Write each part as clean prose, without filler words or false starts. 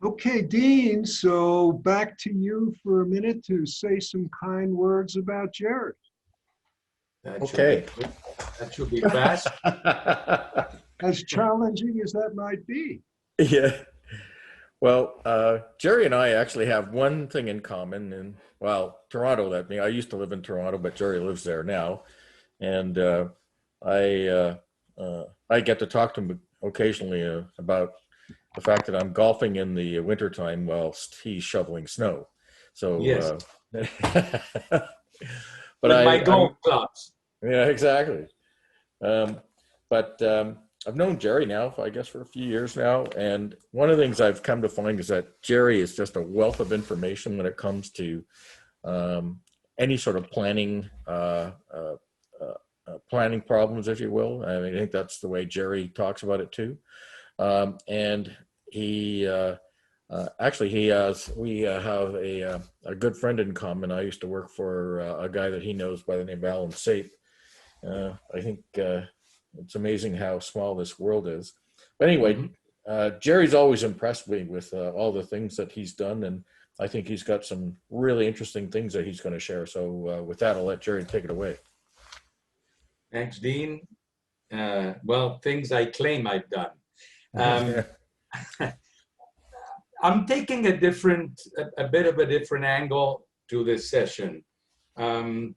Okay, Dean, so back to you for a minute to say some kind words about Jared. That should be Okay. quick. That should be fast. As challenging as that might be. Yeah. Well, Jerry and I actually have one thing in common. And well, Toronto, that me. I used to live in Toronto, but Jerry lives there now. And I I get to talk to him occasionally about the fact that I'm golfing in the wintertime whilst he's shoveling snow. Yes, So, but with my I'm golf clubs. yeah, exactly. Um, but I've known Jerry now, I guess, for a few years now. And one of the things I've come to find is that Jerry is just a wealth of information when it comes to any sort of planning problems, if you will. I mean, I think that's the way Jerry talks about it too. And he actually he has we have a good friend in common. I used to work for a guy that he knows by the name of Alan Sape. I think it's amazing how small this world is. But anyway, Jerry's always impressed me with all the things that he's done, and I think he's got some really interesting things that he's going to share. So with that, I'll let Jerry take it away. Thanks, Dean. Well, things I claim I've done. Um, I'm taking a bit of a different angle to this session. I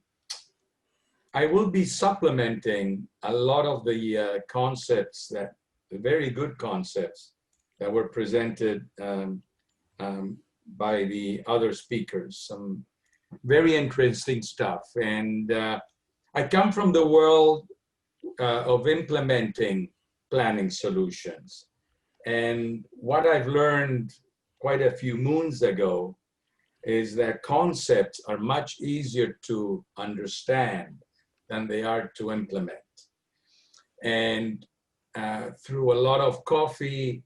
will be supplementing a lot of the concepts the very good concepts that were presented by the other speakers. Some very interesting stuff. And I come from the world of implementing planning solutions. And what I've learned quite a few moons ago is that concepts are much easier to understand than they are to implement. And through a lot of coffee,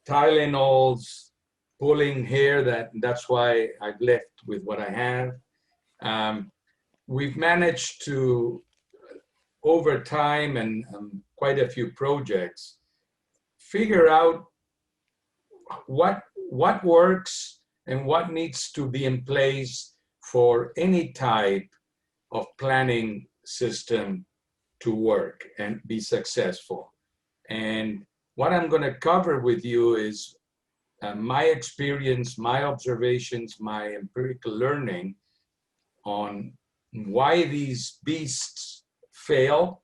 Tylenols, pulling hair, that's why I've left with what I have. We've managed to, over time and quite a few projects, figure out what works and what needs to be in place for any type of planning system to work and be successful. And what I'm going to cover with you is my experience, my observations, my empirical learning on why these beasts fail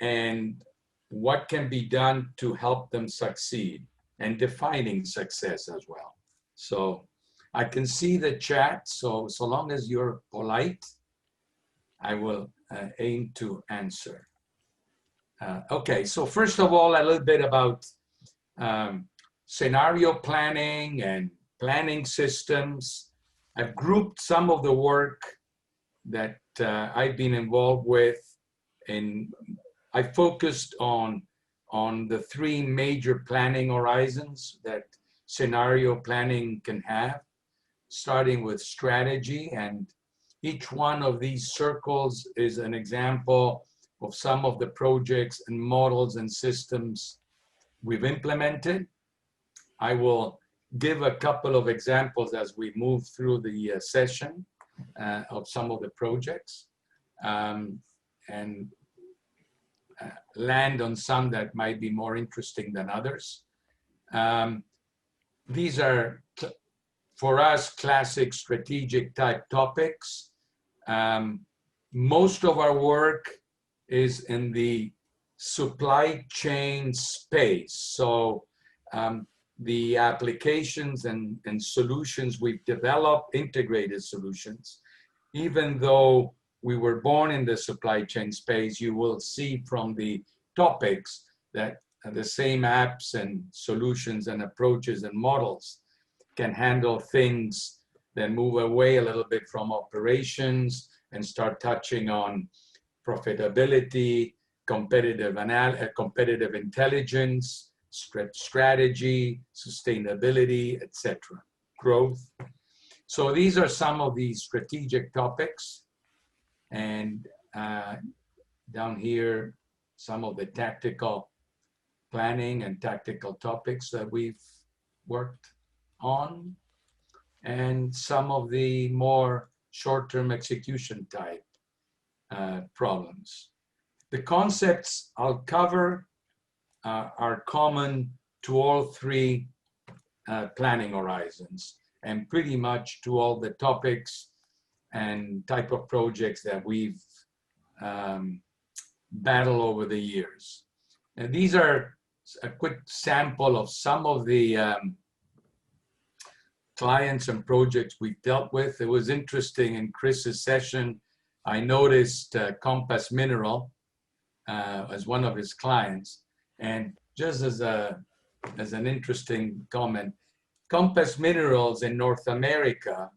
and what can be done to help them succeed, and defining success as well. So I can see the chat, so long as you're polite, I will aim to answer. Okay, so first of all, a little bit about scenario planning and planning systems. I've grouped some of the work that I've been involved with, and I focused on the three major planning horizons that scenario planning can have, starting with strategy. And each one of these circles is an example of some of the projects and models and systems we've implemented. I will give a couple of examples as we move through the session of some of the projects, and land on some that might be more interesting than others. These are, for us, classic strategic type topics. Most of our work is in the supply chain space. So the applications and solutions we've developed, integrated solutions, even though we were born in the supply chain space, you will see from the topics that the same apps and solutions and approaches and models can handle things that move away a little bit from operations and start touching on profitability, competitive intelligence, strategy, sustainability, etc., growth. So these are some of the strategic topics. And down here, some of the tactical planning and tactical topics that we've worked on, and some of the more short-term execution type problems. The concepts I'll cover are common to all three planning horizons, and pretty much to all the topics and type of projects that we've battled over the years. And these are a quick sample of some of the clients and projects we've dealt with. It was interesting in Chris's session, I noticed Compass Mineral as one of his clients. And just as an interesting comment, Compass Minerals in North America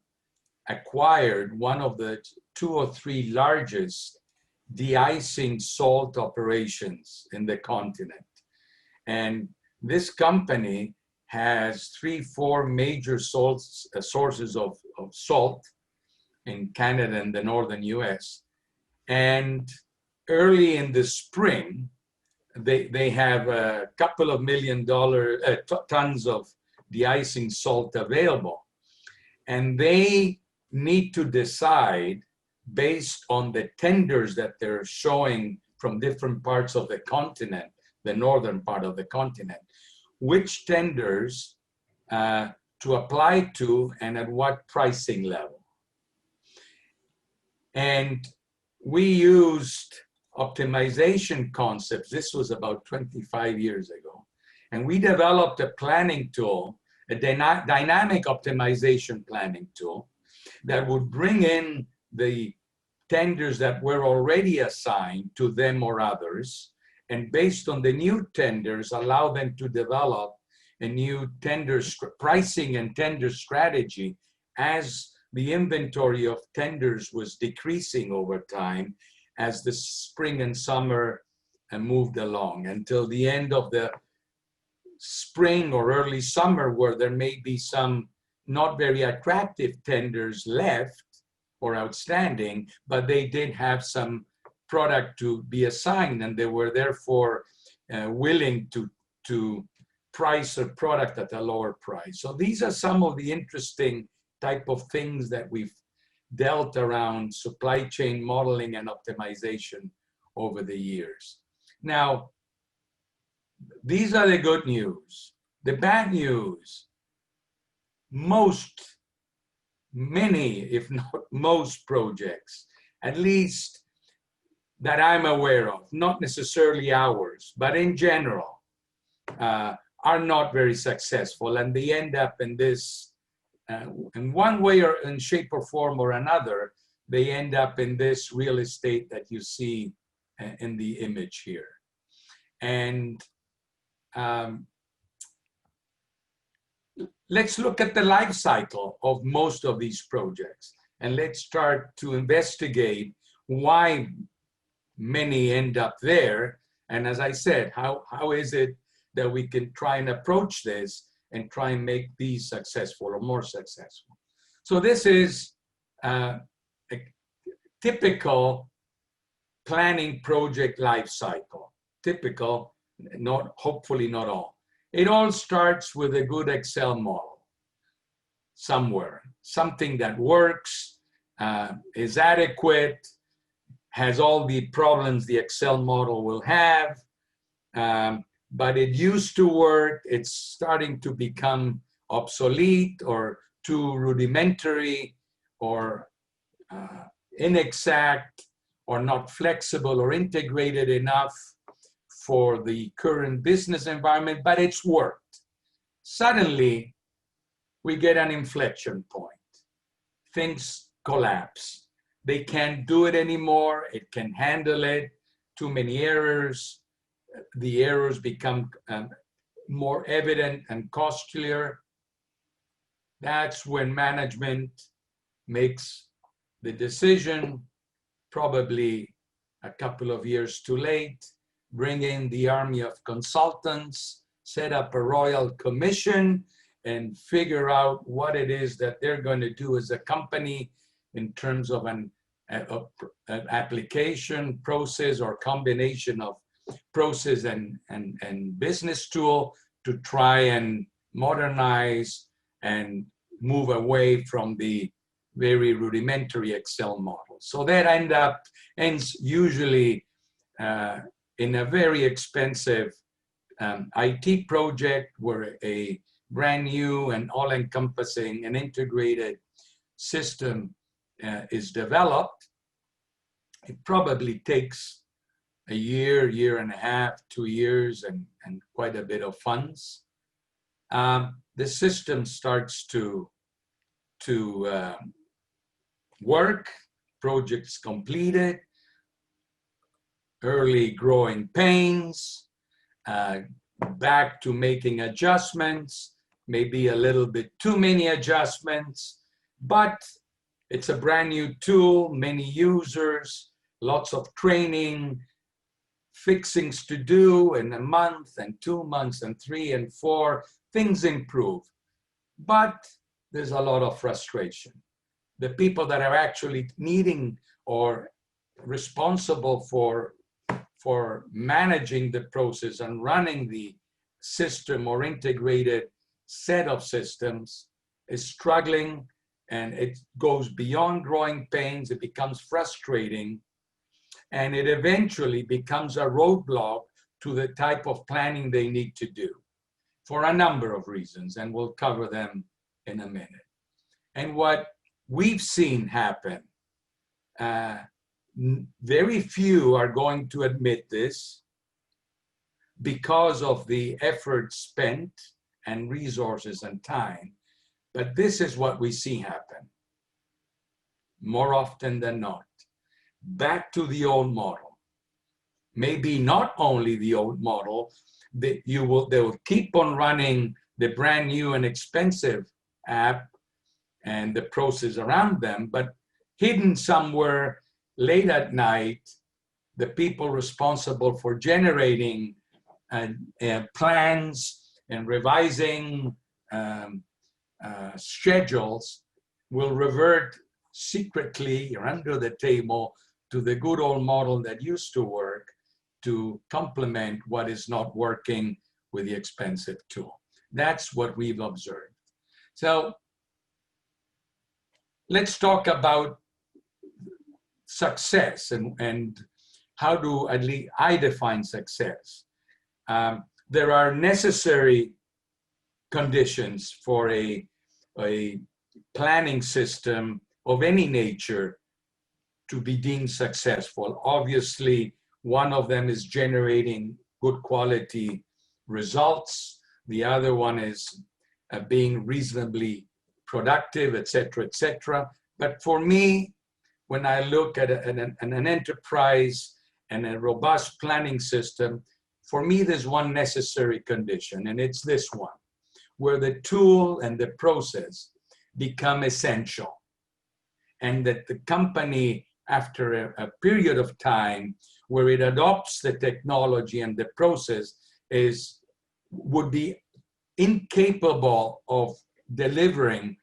acquired one of the 2 or 3 largest de-icing salt operations in the continent. And this company has 3-4 major sources of salt in Canada and the northern US. And early in the spring, they have a couple of $1 million tons of de-icing salt available. And they need to decide, based on the tenders that they're showing from different parts of the continent, the northern part of the continent, which tenders to apply to and at what pricing level. And we used optimization concepts. This was about 25 years ago. And we developed a planning tool, a dynamic optimization planning tool that would bring in the tenders that were already assigned to them or others, and based on the new tenders, allow them to develop a new tender pricing and tender strategy as the inventory of tenders was decreasing over time as the spring and summer moved along, until the end of the spring or early summer, where there may be some not very attractive tenders left or outstanding, but they did have some product to be assigned, and they were therefore willing to price a product at a lower price. So these are some of the interesting type of things that we've dealt around supply chain modeling and optimization over the years. Now, these are the good news. The bad news, many, if not most projects, at least that I'm aware of, not necessarily ours, but in general, are not very successful, and they end up in this, in one way or in shape or form or another, they end up in this real estate that you see in the image here. And let's look at the life cycle of most of these projects, and let's start to investigate why many end up there. And as I said, how is it that we can try and approach this and try and make these successful or more successful? So this is a typical planning project life cycle. Typical, hopefully not all. It all starts with a good Excel model somewhere, something that works, is adequate, has all the problems the Excel model will have, but it used to work. It's starting to become obsolete or too rudimentary or inexact or not flexible or integrated enough for the current business environment, but it's worked. Suddenly, we get an inflection point. Things collapse. They can't do it anymore. It can handle it. Too many errors. The errors become more evident and costlier. That's when management makes the decision, probably a couple of years too late, bring in the army of consultants, set up a royal commission, and figure out what it is that they're going to do as a company in terms of an application, process, or combination of process and business tool to try and modernize and move away from the very rudimentary Excel model. So that ends usually in a very expensive IT project where a brand new and all-encompassing and integrated system is developed. It probably takes a year, year and a half, 2 years, and quite a bit of funds. The system starts to work, projects completed, early growing pains, back to making adjustments, maybe a little bit too many adjustments, but it's a brand new tool, many users, lots of training, fixings to do in a month and 2 months and 3 and 4, things improve. But there's a lot of frustration. The people that are actually needing or responsible for managing the process and running the system or integrated set of systems is struggling, and it goes beyond growing pains. It becomes frustrating, and it eventually becomes a roadblock to the type of planning they need to do for a number of reasons, and we'll cover them in a minute. And what we've seen happen, very few are going to admit this because of the effort spent and resources and time, but this is what we see happen more often than not. Back to the old model. Maybe not only the old model, they will keep on running the brand new and expensive app and the process around them, but hidden somewhere late at night, the people responsible for generating plans and revising schedules will revert secretly or under the table to the good old model that used to work to complement what is not working with the expensive tool. That's what we've observed. So let's talk about success and how do at least I define success. There are necessary conditions for a planning system of any nature to be deemed successful. Obviously, one of them is generating good quality results. The other one is being reasonably productive, et cetera, But for me, when I look at an enterprise and a robust planning system, for me, there's one necessary condition, and it's this one, where the tool and the process become essential, and that the company, after a period of time where it adopts the technology and the process, would be incapable of delivering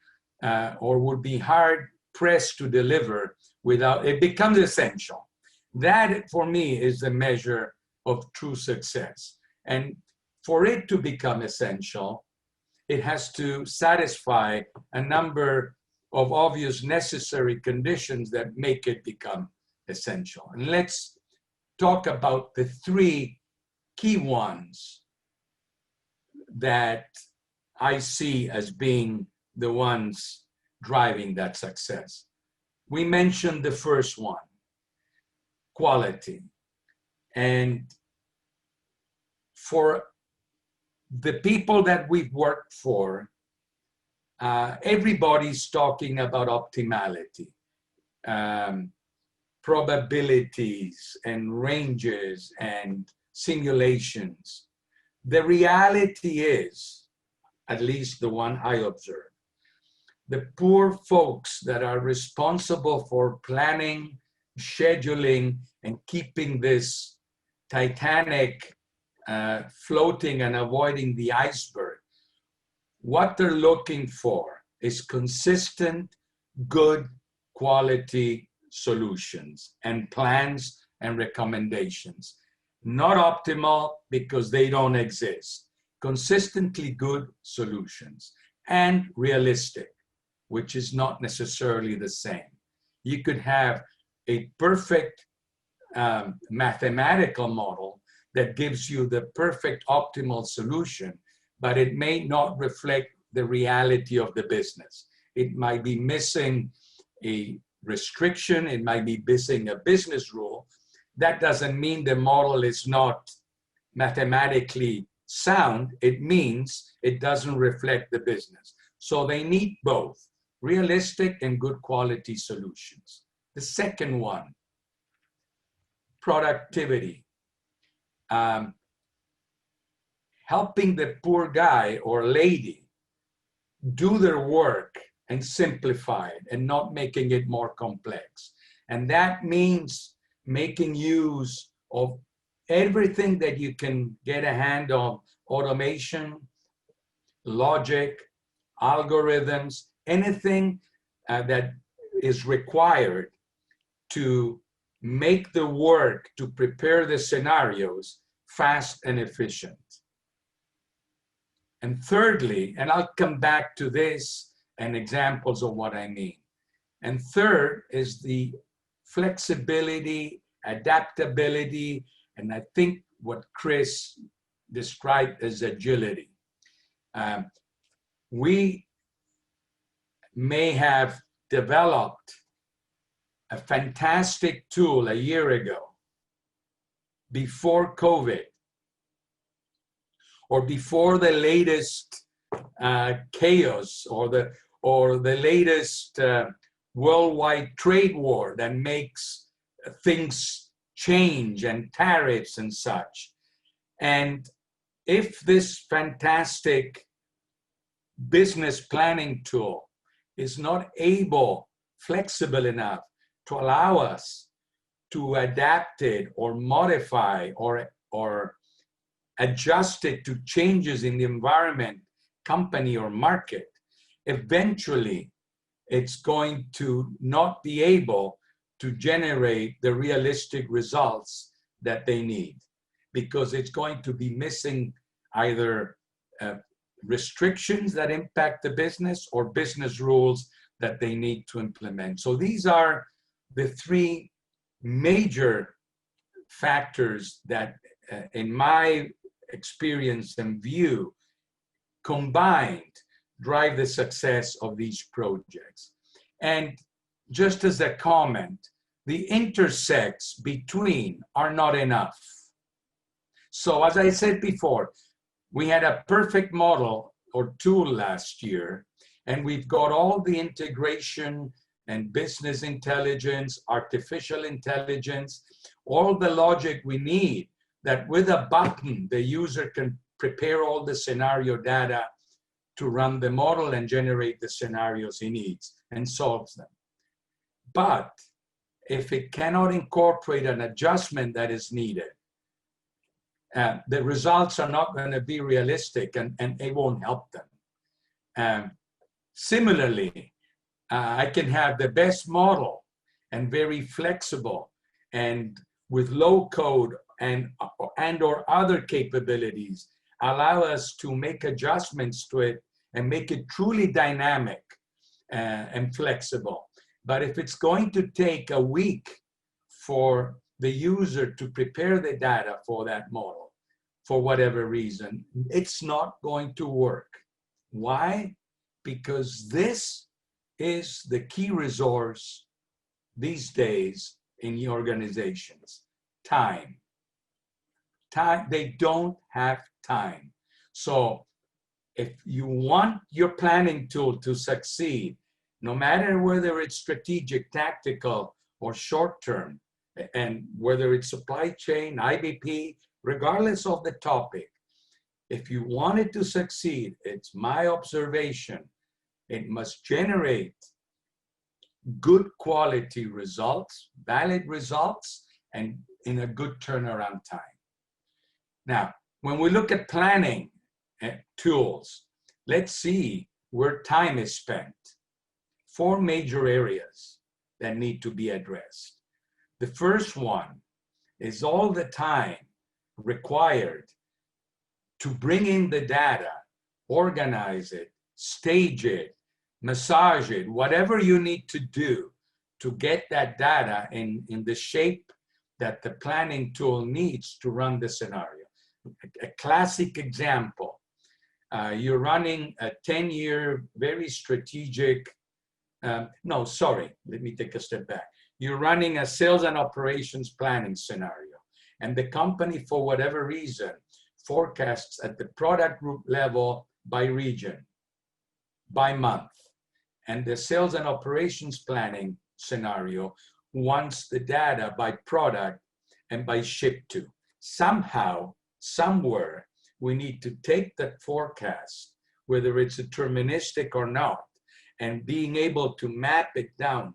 or would be hard pressed to deliver without it becomes essential. That for me is the measure of true success. And for it to become essential, it has to satisfy a number of obvious necessary conditions that make it become essential. And let's talk about the 3 key ones that I see as being the ones driving that success. We mentioned the first one, quality. And for the people that we've worked for, everybody's talking about optimality, probabilities and ranges and simulations. The reality is, at least the one I observe, the poor folks that are responsible for planning, scheduling, and keeping this Titanic floating and avoiding the iceberg, what they're looking for is consistent, good quality solutions and plans and recommendations. Not optimal because they don't exist. consistently good solutions, and realistic, which is not necessarily the same. You could have a perfect mathematical model that gives you the perfect optimal solution, but it may not reflect the reality of the business. It might be missing a restriction, it might be missing a business rule. That doesn't mean the model is not mathematically sound. It means it doesn't reflect the business. So they need both realistic and good quality solutions. The second one, productivity. Helping the poor guy or lady do their work and simplify it and not making it more complex. And that means making use of everything that you can get a hand of: automation, logic, algorithms, anything that is required to make the work to prepare the scenarios fast and efficient. And thirdly, and I'll come back to this and examples of what I mean. And third is the flexibility, adaptability, and I think what Chris described as agility. We may have developed a fantastic tool a year ago, before COVID, or before the latest chaos, or the latest worldwide trade war that makes things change, and tariffs and such. And if this fantastic business planning tool is not flexible enough to allow us to adapt it or modify or adjust it to changes in the environment, company, or market, eventually it's going to not be able to generate the realistic results that they need, because it's going to be missing either restrictions that impact the business or business rules that they need to implement. So these are the three major factors that, in my experience and view, combined drive the success of these projects. And just as a comment, the intersects between are not enough. So as I said before, we had a perfect model or tool last year, and we've got all the integration and business intelligence, artificial intelligence, all the logic we need, that with a button, the user can prepare all the scenario data to run the model and generate the scenarios he needs and solves them. But if it cannot incorporate an adjustment that is needed, the results are not going to be realistic, and it won't help them. Similarly, I can have the best model and very flexible and with low code and or other capabilities allow us to make adjustments to it and make it truly dynamic and flexible. But if it's going to take a week for the user to prepare the data for that model, for whatever reason, it's not going to work. Why? Because this is the key resource these days in the organizations: time. Time. They don't have time. So if you want your planning tool to succeed, no matter whether it's strategic, tactical, or short-term, and whether it's supply chain, IBP, regardless of the topic, if you want it to succeed, it's my observation, it must generate good quality results, valid results, and in a good turnaround time. Now, when we look at planning tools, let's see where time is spent. 4 major areas that need to be addressed. The first one is all the time required to bring in the data, organize it, stage it, massage it, whatever you need to do to get that data in the shape that the planning tool needs to run the scenario. A classic example, you're running a 10-year, very strategic, no, sorry, let me take a step back. You're running a sales and operations planning scenario, and the company, for whatever reason, forecasts at the product group level by region, by month. And the sales and operations planning scenario wants the data by product and by ship to. Somehow, somewhere, we need to take that forecast, whether it's deterministic or not, and being able to map it down,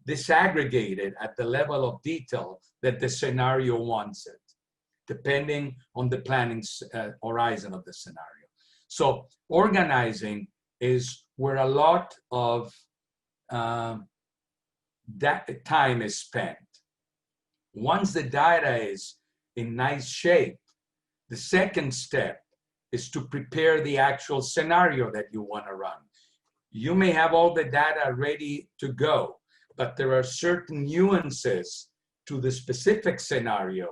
disaggregate it at the level of detail that the scenario wants it, depending on the planning horizon of the scenario. So organizing is where a lot of that time is spent. Once the data is in nice shape, the second step is to prepare the actual scenario that you want to run. You may have all the data ready to go, but there are certain nuances to the specific scenario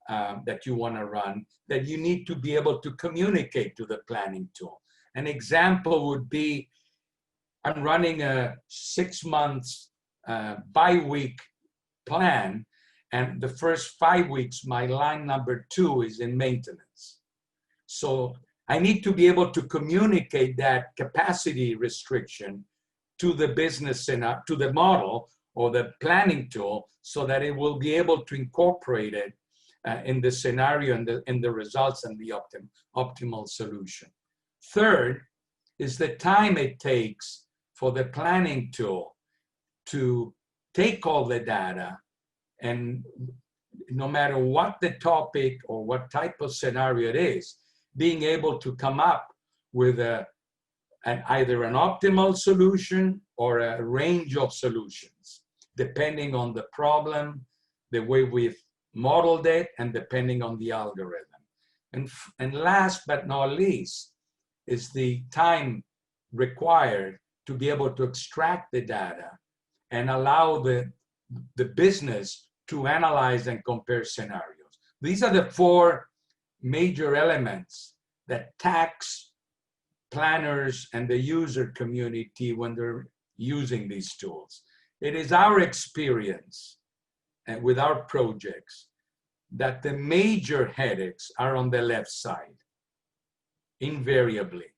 that you want to run that you need to be able to communicate to the planning tool. An example would be, I'm running a 6 months bi-week plan, and the first 5 weeks, my line number 2 is in maintenance. So I need to be able to communicate that capacity restriction to the business, to the model or the planning tool, so that it will be able to incorporate it in the scenario and in the results and the optimal solution. Third is the time it takes for the planning tool to take all the data, and no matter what the topic or what type of scenario it is, being able to come up with either an optimal solution or a range of solutions, depending on the problem, the way we've modeled it, and depending on the algorithm. And last but not least is the time required to be able to extract the data and allow the business to analyze and compare scenarios. These are the 4 major elements that tax planners and the user community when they're using these tools. It is our experience with our projects that the major headaches are on the left side, invariably.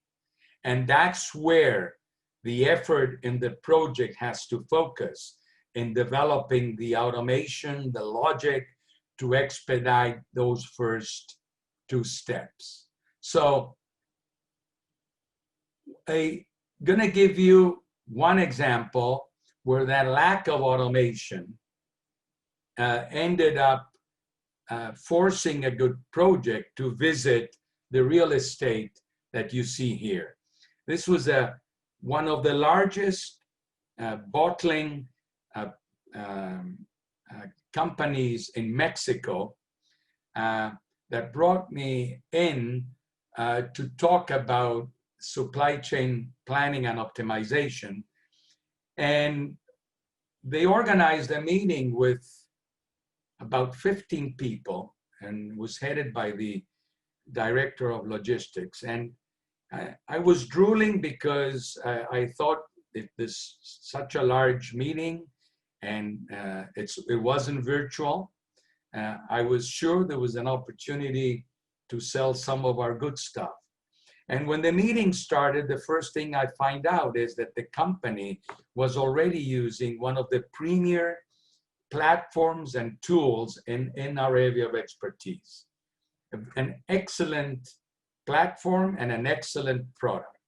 And that's where the effort in the project has to focus, in developing the automation, the logic to expedite those first 2 steps. So I'm gonna give you one example where that lack of automation ended up forcing a good project to visit the real estate that you see here. This was one of the largest bottling companies in Mexico that brought me in to talk about supply chain planning and optimization. And they organized a meeting with about 15 people and was headed by the director of logistics. And I was drooling because I thought it was such a large meeting, and it wasn't virtual. I was sure there was an opportunity to sell some of our good stuff. And when the meeting started, the first thing I find out is that the company was already using one of the premier platforms and tools in our area of expertise. An excellent platform and an excellent product.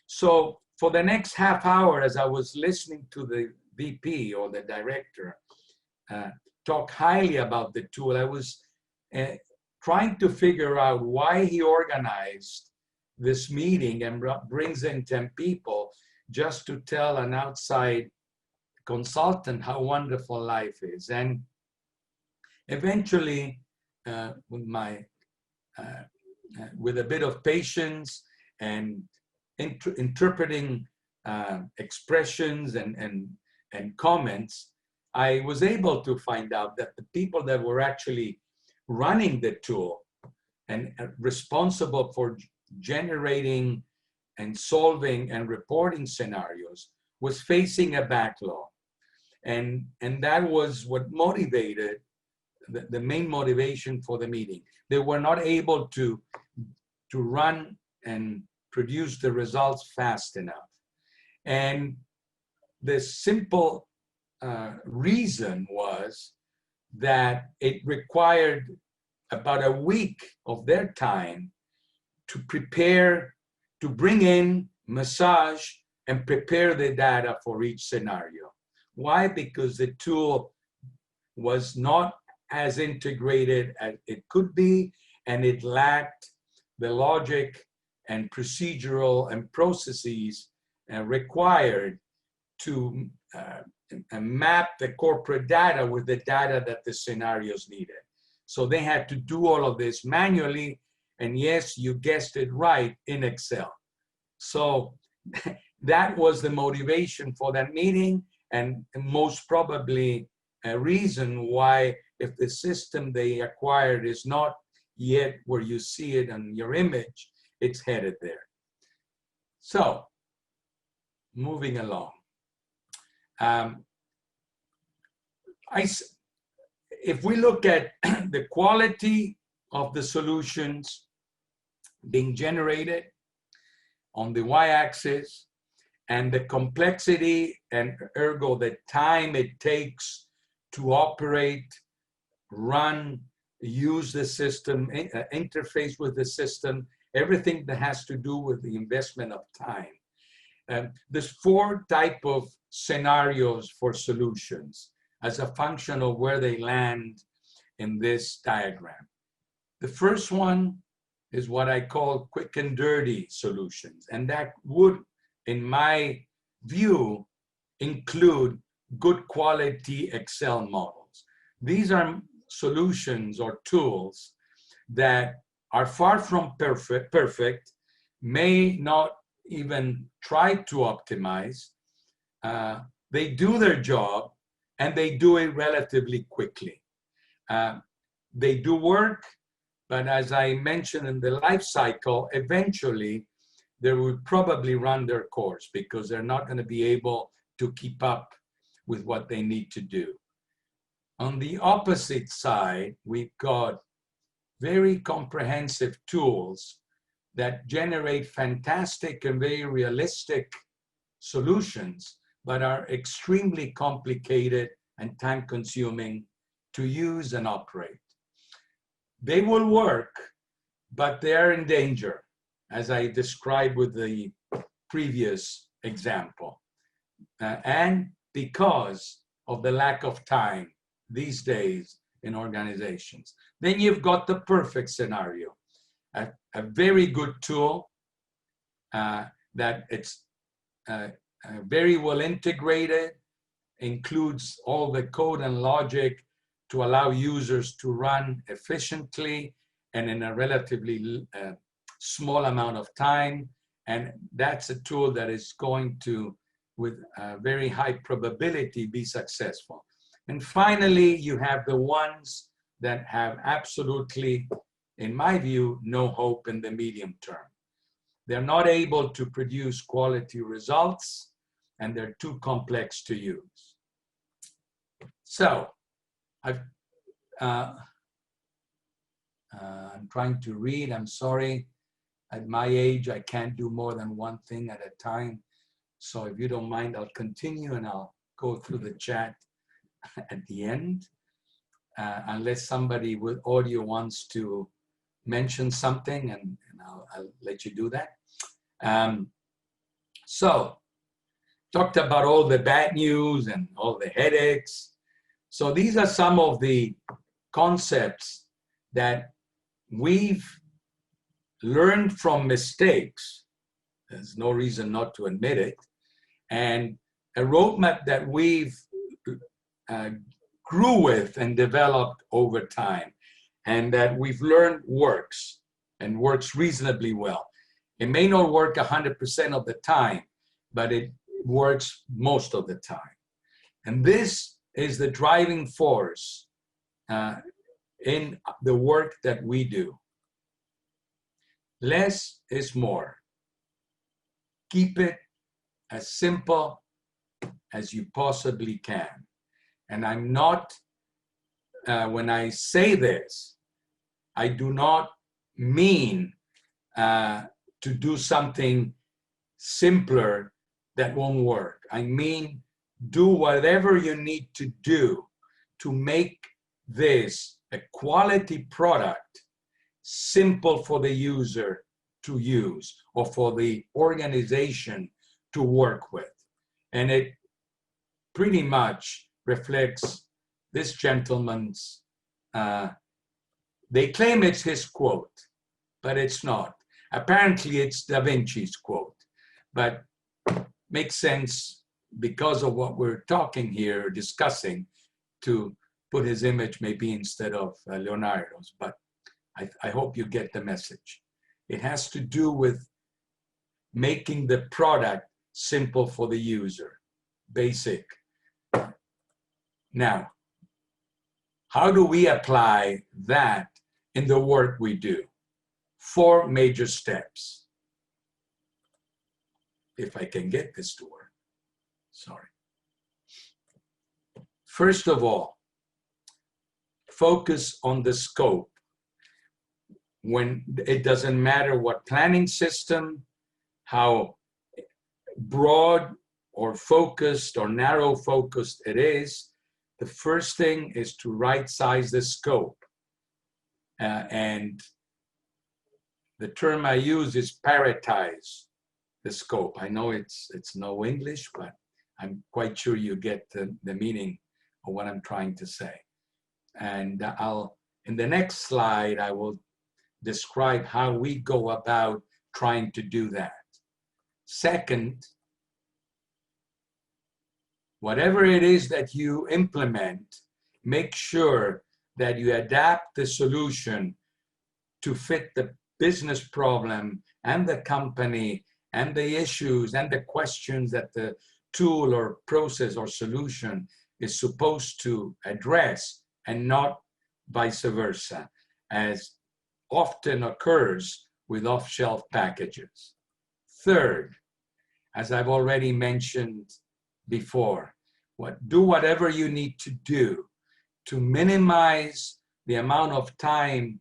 So for the next half hour, as I was listening to the VP or the director talk highly about the tool, I was trying to figure out why he organized this meeting and brings in 10 people just to tell an outside consultant how wonderful life is. And eventually, with my with a bit of patience and interpreting expressions and comments, I was able to find out that the people that were actually running the tool and responsible for generating and solving and reporting scenarios was facing a backlog. And that was what motivated, the main motivation for the meeting. They were not able to run and produce the results fast enough. And the simple reason was that it required about a week of their time to prepare, to bring in, massage, and prepare the data for each scenario. Why? Because the tool was not as integrated as it could be, and it lacked the logic and procedural and processes required to map the corporate data with the data that the scenarios needed. So they had to do all of this manually, and yes, you guessed it right, in Excel. So that was the motivation for that meeting, and most probably a reason why, if the system they acquired is not yet where you see it on your image, it's headed there. So, moving along. If we look at the quality of the solutions being generated on the y-axis, and the complexity and ergo the time it takes to operate, run, use the system, interface with the system, everything that has to do with the investment of time. There's 4 types of scenarios for solutions as a function of where they land in this diagram. The first one is what I call quick and dirty solutions, and that would, in my view, include good quality Excel models. These are solutions or tools that are far from perfect, may not even try to optimize. They do their job, and they do it relatively quickly. They do work, but as I mentioned in the life cycle, eventually they will probably run their course because they're not going to be able to keep up with what they need to do. On the opposite side, we've got very comprehensive tools that generate fantastic and very realistic solutions, but are extremely complicated and time-consuming to use and operate. They will work, but they are in danger, as I described with the previous example. And because of the lack of time these days in organizations. Then you've got the perfect scenario, a very good tool that it's very well integrated, includes all the code and logic to allow users to run efficiently and in a relatively small amount of time. And that's a tool that is going to, with a very high probability, be successful. And finally, you have the ones that have absolutely, in my view, no hope in the medium term. They're not able to produce quality results, and they're too complex to use. So, I'm trying to read, I'm sorry. At my age, I can't do more than one thing at a time. So if you don't mind, I'll continue and I'll go through the chat at the end, unless somebody with audio wants to mention something, and I'll let you do that. So, talked about all the bad news and all the headaches. So these are some of the concepts that we've learned from mistakes. There's no reason not to admit it. And a roadmap that we've grew with and developed over time, and that we've learned works. and works reasonably well. It may not work 100% of the time, but it works most of the time. And this is the driving force in the work that we do. Less is more. Keep it as simple as you possibly can. And I'm not, when I say this, I do not mean to do something simpler that won't work. I mean, do whatever you need to do to make this a quality product, simple for the user to use or for the organization to work with. And it pretty much reflects this gentleman's, they claim it's his quote, but it's not. Apparently it's Da Vinci's quote, but makes sense because of what we're talking here, discussing, to put his image maybe instead of Leonardo's, but I hope you get the message. It has to do with making the product simple for the user, basic. Now, how do we apply that in the work we do? 4 major steps. If I can get this to work, sorry. First of all, focus on the scope. When it doesn't matter what planning system, how broad or focused or narrow focused it is, the first thing is to right size the scope. And the term I use is prioritize the scope. I know it's no English, but I'm quite sure you get the meaning of what I'm trying to say. And in the next slide, I will describe how we go about trying to do that. Second, whatever it is that you implement, make sure that you adapt the solution to fit the business problem and the company and the issues and the questions that the tool or process or solution is supposed to address, and not vice versa, as often occurs with off-shelf packages. Third, as I've already mentioned before, do whatever you need to do to minimize the amount of time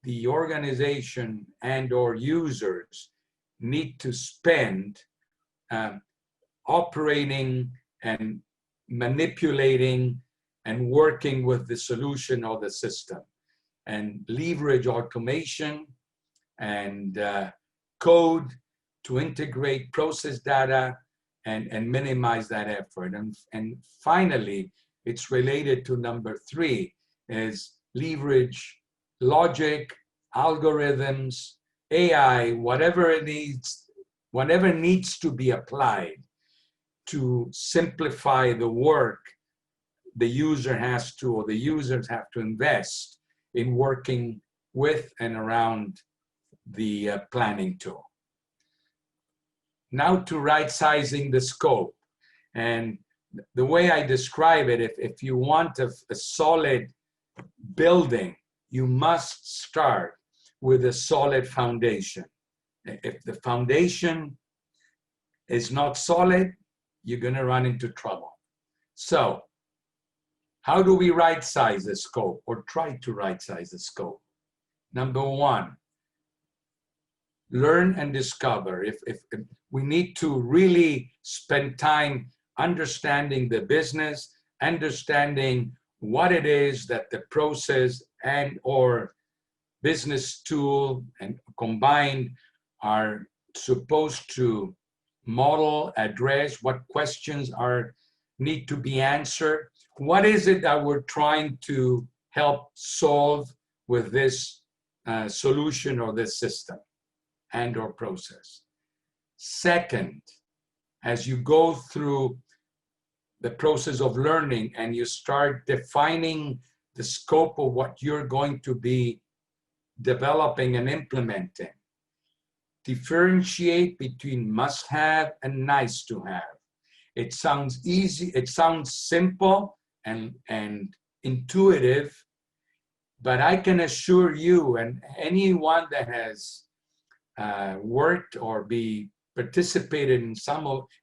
the organization and or users need to spend operating and manipulating and working with the solution or the system, and leverage automation and code to integrate process data and minimize that effort. And finally, it's related to number 3, is leverage logic, algorithms, AI, whatever needs to be applied to simplify the work the user has to, or the users have to invest in working with and around the planning tool. Now to right-sizing the scope. And the way I describe it, if you want a solid building, you must start with a solid foundation. If the foundation is not solid, you're going to run into trouble. So, how do we right-size the scope, or try to right-size the scope? Number 1, learn and discover. If we need to really spend time understanding the business, understanding what it is that the process and or business tool and combined are supposed to model, address, what questions need to be answered. What is it that we're trying to help solve with this solution or this system and or process? Second, as you go through the process of learning and you start defining the scope of what you're going to be developing and implementing. Differentiate between must-have and nice-to-have. It sounds easy, it sounds simple and intuitive, but I can assure you and anyone that has worked or participated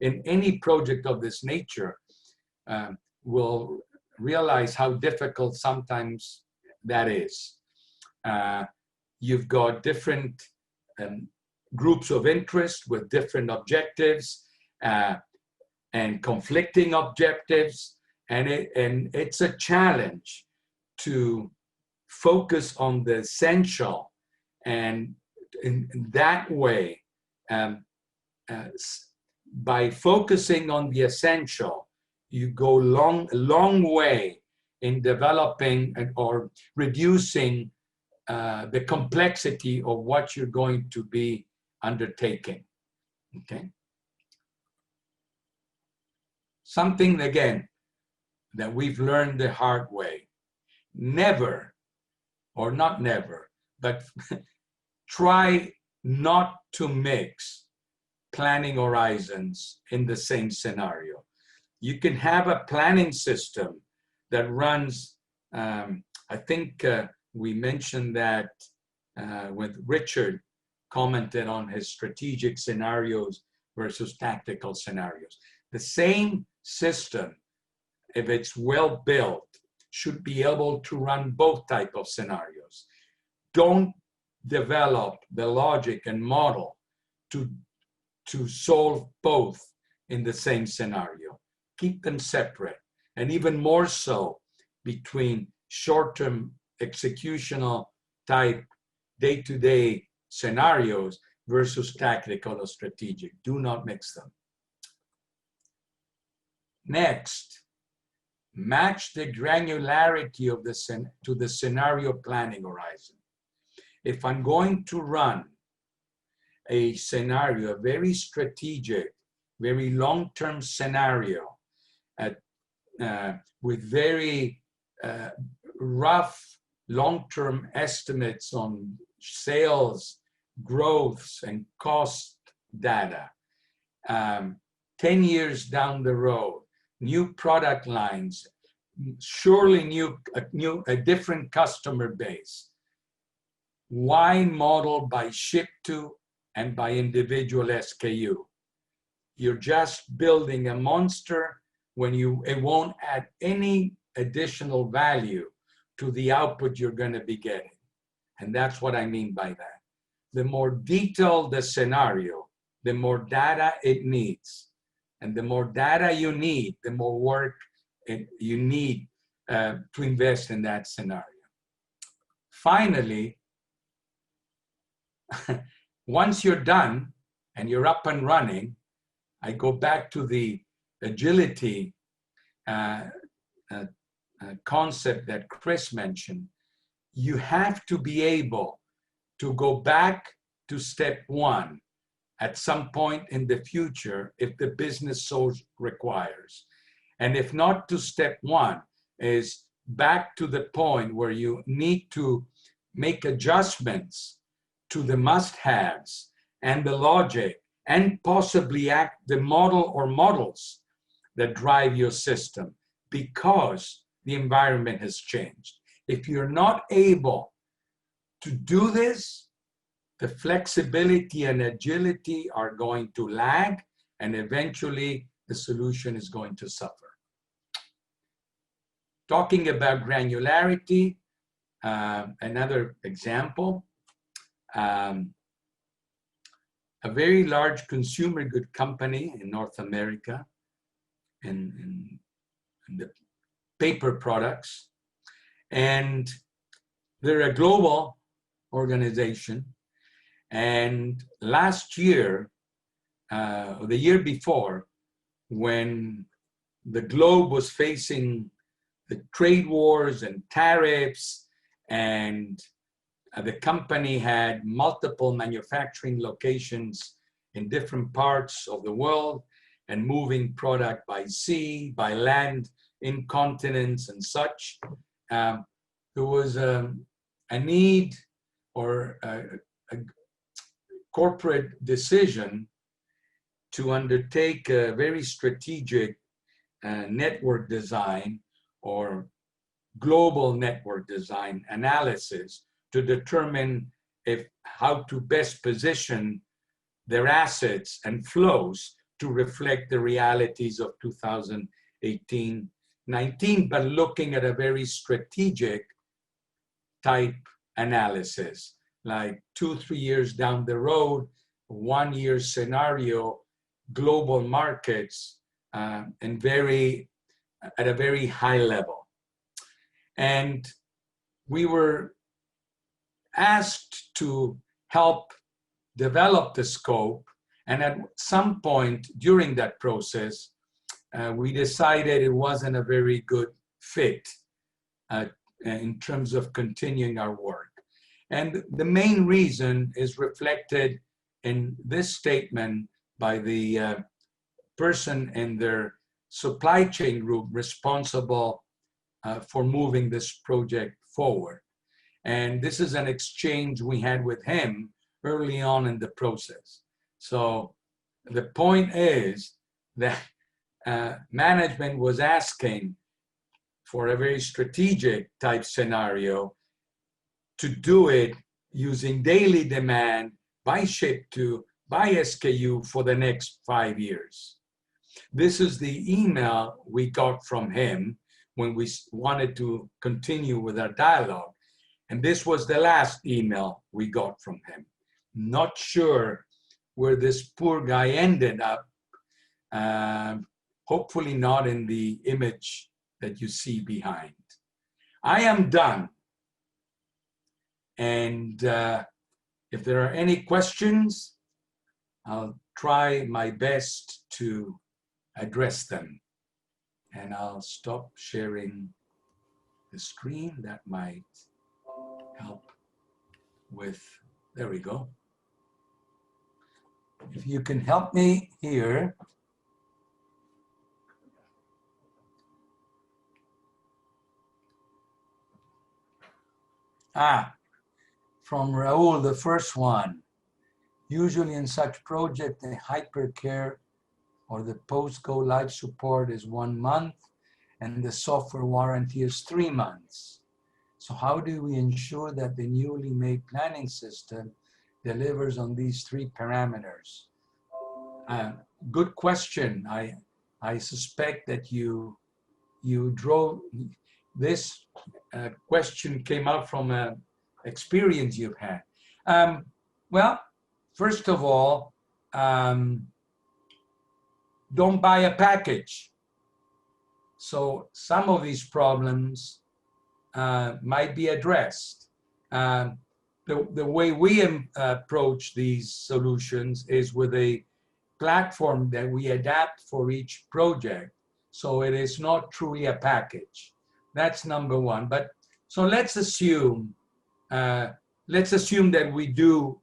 in any project of this nature will realize how difficult sometimes that is. You've got different groups of interest with different objectives and conflicting objectives, and it's a challenge to focus on the essential, and in that way, by focusing on the essential, you go a long way in developing or reducing the complexity of what you're going to be undertaking. Okay. Something, again, that we've learned the hard way. Never, or not never, but try not to mix planning horizons in the same scenario. You can have a planning system that runs, I think we mentioned that with Richard, commented on his strategic scenarios versus tactical scenarios. The same system, if it's well built, should be able to run both type of scenarios. Don't develop the logic and model to solve both in the same scenario. Keep them separate, and even more so between short-term executional type day-to-day scenarios versus tactical or strategic. Do not mix them. Next, match the granularity of to the scenario planning horizon. If I'm going to run a scenario, a very strategic, very long-term scenario with very rough long-term estimates on sales, growths, and cost data, 10 years down the road, new product lines, surely a different customer base. Why model by ship to and by individual SKU? You're just building a monster when it won't add any additional value to the output you're going to be getting. And that's what I mean by that. The more detailed the scenario, the more data it needs. And the more data you need, the more work you need to invest in that scenario. Finally, once you're done and you're up and running, I go back to the agility concept that Chris mentioned. You have to be able to go back to step one at some point in the future if the business so requires. And if not to step one, is back to the point where you need to make adjustments to the must-haves and the logic and possibly the model or models that drive your system because the environment has changed. If you're not able to do this, the flexibility and agility are going to lag, and eventually the solution is going to suffer. Talking about granularity, another example, a very large consumer good company in North America in the paper products, and they're a global organization. And last year, or the year before, when the globe was facing the trade wars and tariffs, and the company had multiple manufacturing locations in different parts of the world and moving product by sea, by land, in continents and such, there was a need or a corporate decision to undertake a very strategic network design or global network design analysis to determine how to best position their assets and flows to reflect the realities of 2018-19, but looking at a very strategic type analysis, like 2-3 years down the road, 1 year scenario, global markets, and at a very high level. And we were asked to help develop the scope, and at some point during that process, we decided it wasn't a very good fit in terms of continuing our work. And the main reason is reflected in this statement by the person in their supply chain group responsible for moving this project forward. And this is an exchange we had with him early on in the process. So the point is that management was asking for a very strategic type scenario to do it using daily demand by ship to, by SKU for the next 5 years. This is the email we got from him when we wanted to continue with our dialogue. And this was the last email we got from him. Not sure where this poor guy ended up. Hopefully not in the image that you see behind. I am done. And if there are any questions, I'll try my best to address them. And I'll stop sharing the screen. That might help with, there we go. If you can help me here. From Raul, the first one. Usually in such project, the hypercare or the post-go live support is 1 month and the software warranty is 3 months. So how do we ensure that the newly made planning system delivers on these 3 parameters? Good question. I suspect that you drove this question came out from an experience you've had. Well, first of all, don't buy a package. So some of these problems might be addressed. The way we approach these solutions is with a platform that we adapt for each project. So it is not truly a package. That's number one. But so let's assume that we do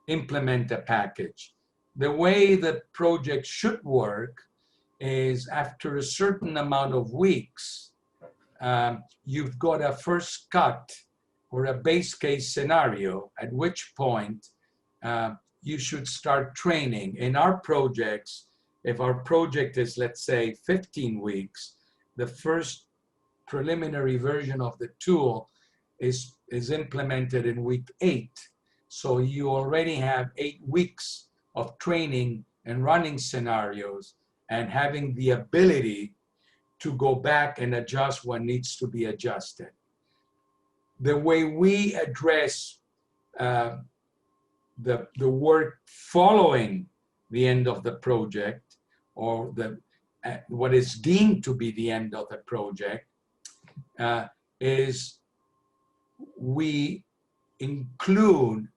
implement a package. The way the project should work is after a certain amount of weeks, you've got a first cut or a base case scenario, at which point you should start training. In our projects, if our project is, let's say, 15 weeks, the first preliminary version of the tool is implemented in week 8. So you already have 8 weeks of training and running scenarios and having the ability to go back and adjust what needs to be adjusted. The way we address the work following the end of the project, or what is deemed to be the end of the project, is we include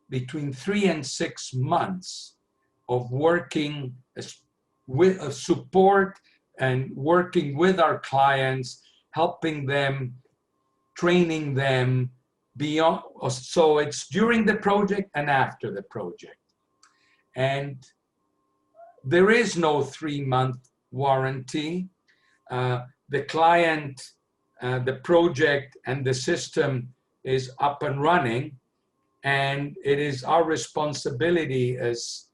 between 3 and 6 months of working with support and working with our clients, helping them, training them beyond. So it's during the project and after the project. And there is no 3-month warranty. The client, the project and the system is up and running. And it is our responsibility as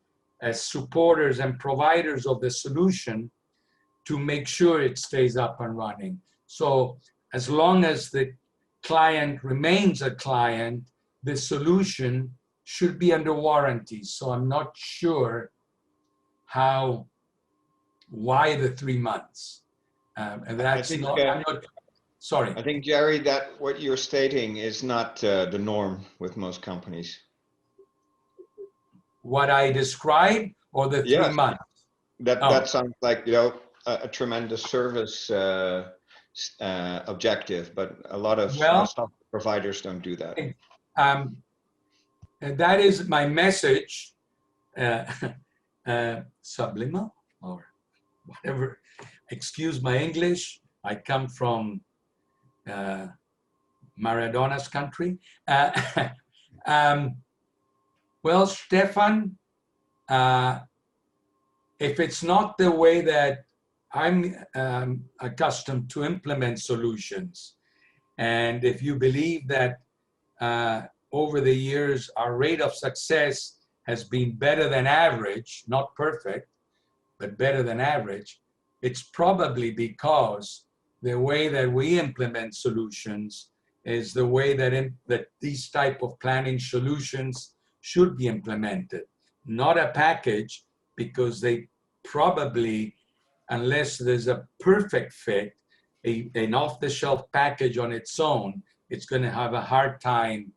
supporters and providers of the solution to make sure it stays up and running. So as long as the client remains a client, the solution should be under warranty. So I'm not sure why the 3 months. And that's think, I'm not, sorry. I think, Jerry, that what you're stating is not the norm with most companies. What I described or the 3 Yes. months? That sounds like, you know, a tremendous service objective, but a lot of software providers don't do that. And that is my message, subliminal or whatever. Excuse my English. I come from Maradona's country. Well, Stefan, if it's not the way that I'm accustomed to implement solutions, and if you believe that over the years our rate of success has been better than average, not perfect, but better than average, it's probably because the way that we implement solutions is the way that these type of planning solutions should be implemented, not a package, because they probably, unless there's a perfect fit, an off-the-shelf package on its own, it's going to have a hard time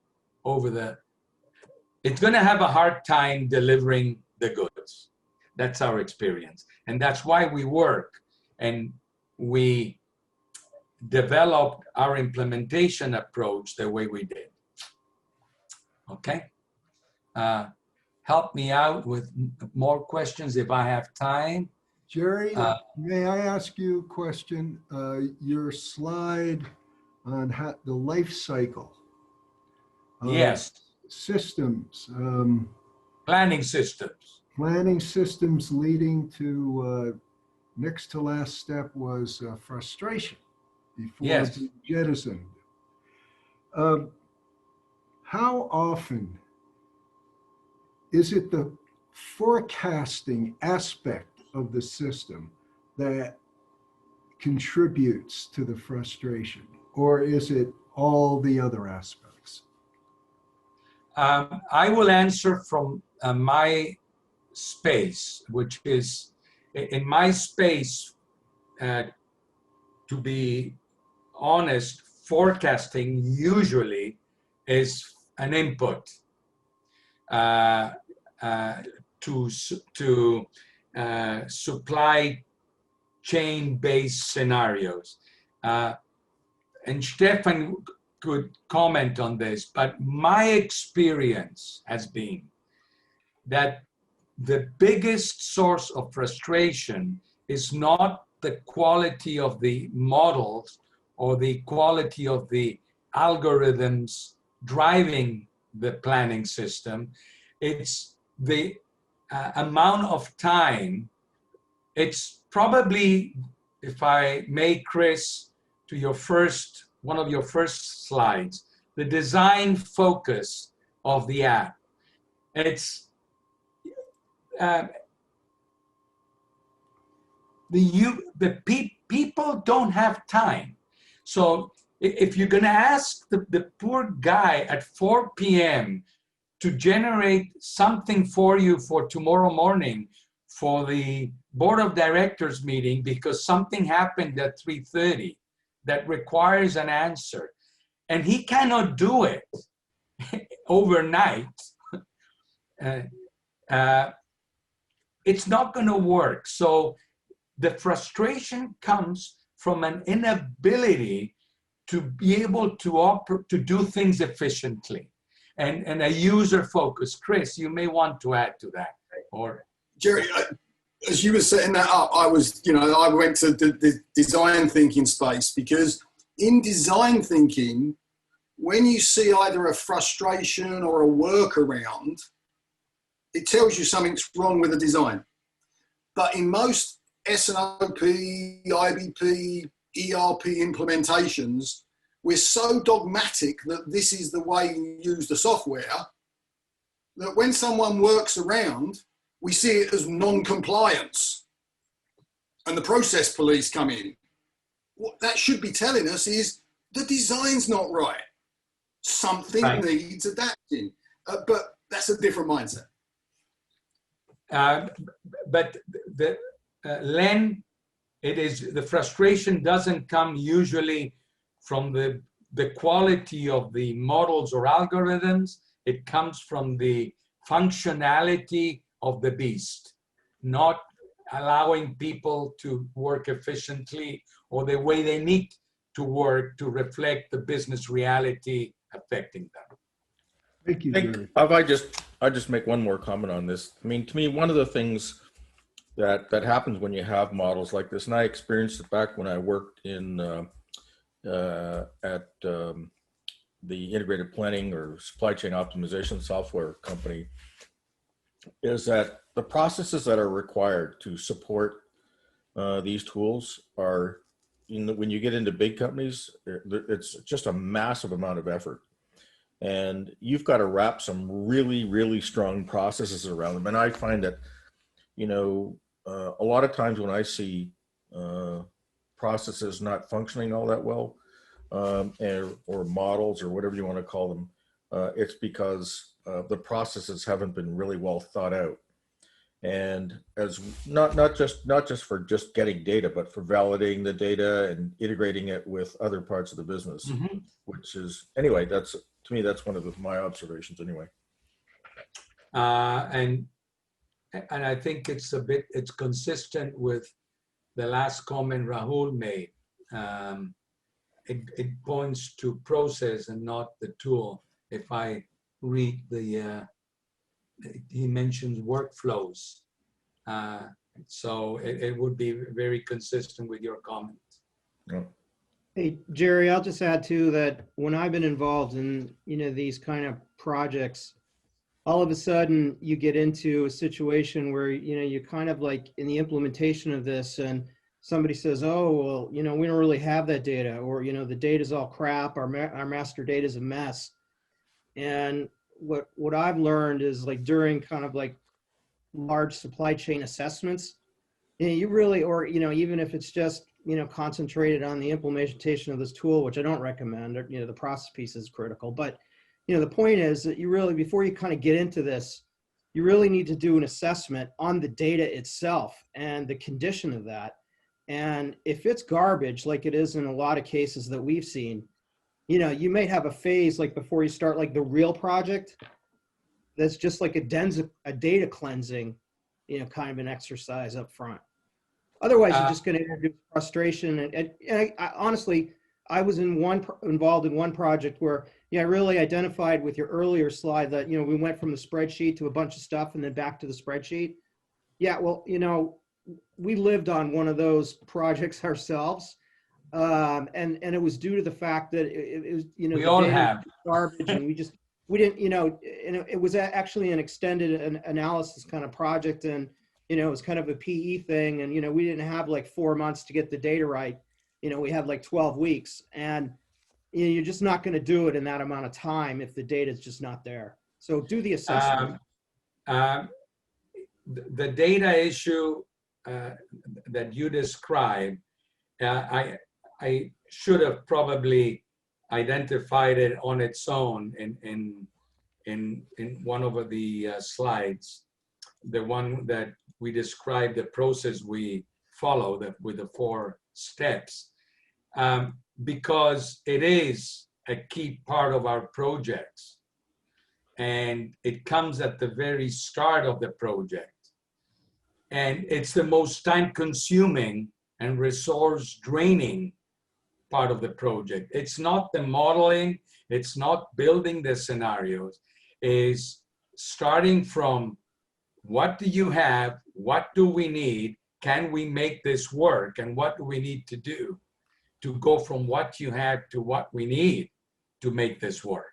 delivering the goods. That's our experience. And that's why we work and we developed our implementation approach the way we did. Okay? Help me out with more questions if I have time. Jerry, may I ask you a question? Your slide on the life cycle. Yes. Systems. Planning systems. Planning systems leading to next to last step was frustration before Yes. being jettisoned. How often is it the forecasting aspect of the system that contributes to the frustration, or is it all the other aspects? I will answer from my space, which is in my space, to be honest, forecasting usually is an input to supply chain-based scenarios. And Stefan could comment on this, but my experience has been that the biggest source of frustration is not the quality of the models or the quality of the algorithms driving the planning system. It's the amount of time. It's probably, if I may, Chris, to one of your first slides, the design focus of the app. It's people don't have time. So if you're going to ask the poor guy at 4 p.m. to generate something for you for tomorrow morning for the board of directors meeting because something happened at 3:30 that requires an answer, and he cannot do it overnight, it's not going to work. So the frustration comes from an inability to be able to do things efficiently and a user focus. Chris, you may want to add to that. Or Jerry, as you were setting that up, I went to the design thinking space, because in design thinking, when you see either a frustration or a workaround, it tells you something's wrong with the design. But in most S&OP, IBP, ERP implementations, we're so dogmatic that this is the way you use the software that when someone works around, we see it as non-compliance, and the process police come in. What that should be telling us is the design's not right. Something Right. needs adapting, but that's a different mindset. But Len, it is the frustration doesn't come usually from the quality of the models or algorithms. It comes from the functionality of the beast, not allowing people to work efficiently or the way they need to work to reflect the business reality affecting them. Thank you, I think Jerry. if I just make one more comment on this. I mean, to me, one of the things that happens when you have models like this, and I experienced it back when I worked in at the integrated planning or supply chain optimization software company, is that the processes that are required to support these tools are, when you get into big companies, it's just a massive amount of effort. And you've got to wrap some really, really strong processes around them. And I find that, a lot of times when I see processes not functioning all that well, or models or whatever you want to call them, it's because the processes haven't been really well thought out. And as not just for just getting data, but for validating the data and integrating it with other parts of the business, which is, anyway, that's, to me, that's one of my observations anyway. And I think it's consistent with the last comment Rahul made. It points to process and not the tool. If I read he mentions workflows. So it would be very consistent with your comment. Yeah. Hey, Jerry, I'll just add too that when I've been involved in, these kind of projects, all of a sudden you get into a situation where, you're kind of like in the implementation of this and somebody says, oh, well, we don't really have that data, or, the data's all crap. Our master data is a mess. And what I've learned is, like, during kind of like large supply chain assessments, you really, or, even if it's just, concentrated on the implementation of this tool, which I don't recommend, the process piece is critical. But, the point is that you really, before you kind of get into this, you really need to do an assessment on the data itself and the condition of that. And if it's garbage, like it is in a lot of cases that we've seen, you may have a phase like before you start like the real project, that's just like a data cleansing, kind of an exercise up front. Otherwise, you're just going to introduce frustration. And I honestly, I was involved in one project where, I really identified with your earlier slide that, we went from the spreadsheet to a bunch of stuff and then back to the spreadsheet. Yeah, well, we lived on one of those projects ourselves. And it was due to the fact that it was, we all have garbage, and we didn't, and it was actually an extended analysis kind of project. And, it was kind of a PE thing. And, we didn't have like 4 months to get the data right. We had like 12 weeks, and you're just not going to do it in that amount of time if the data is just not there. So do the assessment. The data issue that you described, I should have probably identified it on its own in one of the slides, the one that we described the process we follow with the 4 steps, because it is a key part of our projects, and it comes at the very start of the project, and it's the most time-consuming and resource-draining part of the project. It's not the modeling, it's not building the scenarios, it's starting from what do you have, what do we need, can we make this work, and what do we need to do to go from what you have to what we need to make this work.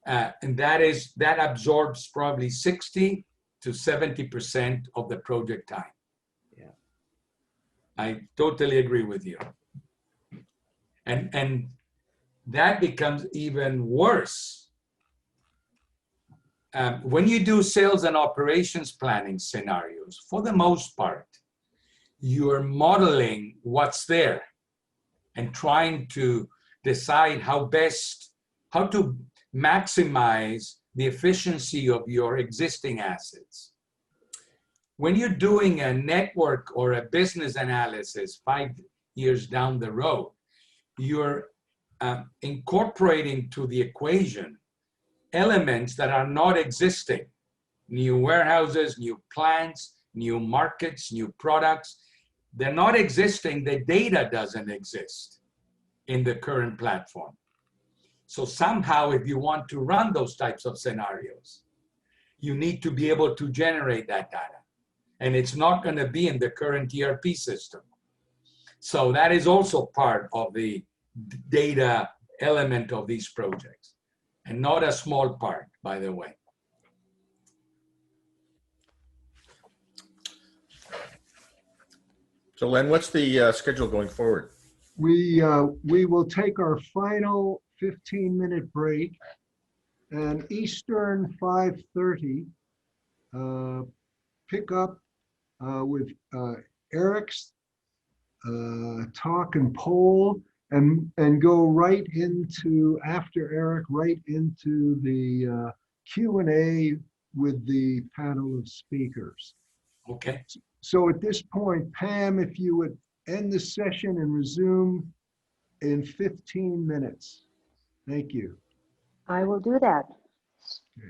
And that absorbs probably 60 to 70% of the project time. Yeah, I totally agree with you. And that becomes even worse when you do sales and operations planning scenarios, for the most part, you're modeling what's there and trying to decide how to maximize the efficiency of your existing assets. When you're doing a network or a business analysis 5 years down the road, you're incorporating to the equation elements that are not existing. New warehouses, new plants, new markets, new products. They're not existing. The data doesn't exist in the current platform. So somehow, if you want to run those types of scenarios, you need to be able to generate that data. And it's not going to be in the current ERP system. So that is also part of the data element of these projects, and not a small part, by the way. So Len, what's the schedule going forward? We will take our final 15-minute break, and Eastern 5:30, pick up with Eric's talk and poll, and go right into, after Eric, right into the Q&A with the panel of speakers. Okay. So at this point, Pam, if you would end the session and resume in 15 minutes. Thank you. I will do that. Okay.